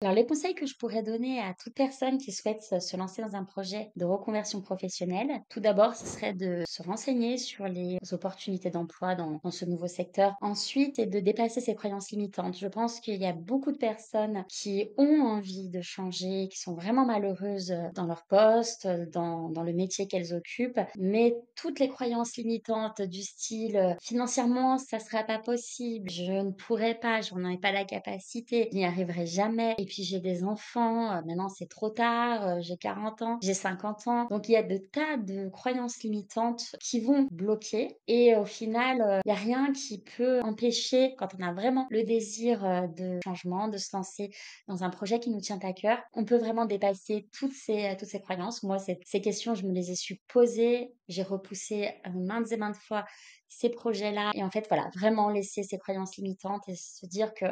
Alors, les conseils que je pourrais donner à toute personne qui souhaite se lancer dans un projet de reconversion professionnelle, tout d'abord, ce serait de se renseigner sur les opportunités d'emploi dans ce nouveau secteur. Ensuite, c'est de dépasser ses croyances limitantes. Je pense qu'il y a beaucoup de personnes qui ont envie de changer, qui sont vraiment malheureuses dans leur poste, dans le métier qu'elles occupent, mais toutes les croyances limitantes du style financièrement, ça sera pas possible, je ne pourrai pas, je n'en ai pas la capacité, je n'y arriverai jamais. Et puis j'ai des enfants, maintenant c'est trop tard, j'ai 40 ans, j'ai 50 ans. Donc il y a de tas de croyances limitantes qui vont bloquer et au final, il y a rien qui peut empêcher quand on a vraiment le désir, de changement, de se lancer dans un projet qui nous tient à cœur, on peut vraiment dépasser toutes ces croyances. Moi, ces questions, je me les ai su poser, j'ai repoussé, maintes et maintes fois ces projets-là et en fait, voilà, vraiment laisser ces croyances limitantes et se dire que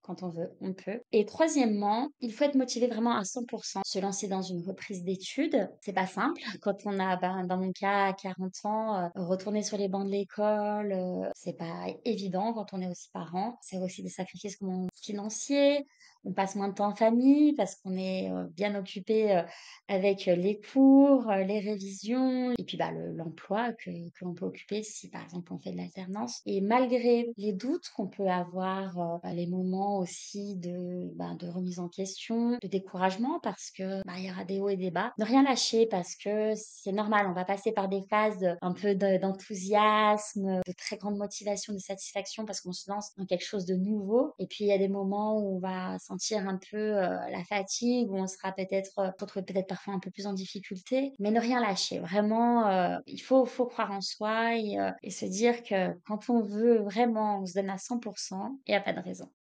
quand on veut, on peut. Et troisièmement, il faut être motivé vraiment à 100. Se lancer dans une reprise d'études, c'est pas simple. Quand on a, ben, dans mon cas, 40 ans, retourner sur les bancs de l'école, c'est pas évident quand on est aussi parent. C'est aussi des sacrifices comment financiers. On passe moins de temps en famille parce qu'on est, bien occupé, avec, les cours, les révisions et puis, bah, l'emploi que l'on peut occuper si, par exemple, on fait de l'alternance et malgré les doutes qu'on peut avoir, bah, les moments aussi de remise en question, de découragement parce que, bah, il y aura des hauts et des bas. Ne rien lâcher parce que c'est normal, on va passer par des phases, un peu d'enthousiasme, de très grande motivation, de satisfaction parce qu'on se lance dans quelque chose de nouveau et puis il y a des moments où on va sentir un peu, la fatigue, où on sera peut-être, se retrouver peut-être parfois un peu plus en difficulté, mais ne rien lâcher. Vraiment, il faut croire en soi et se dire que quand on veut vraiment, on se donne à 100 et il y a pas de raison.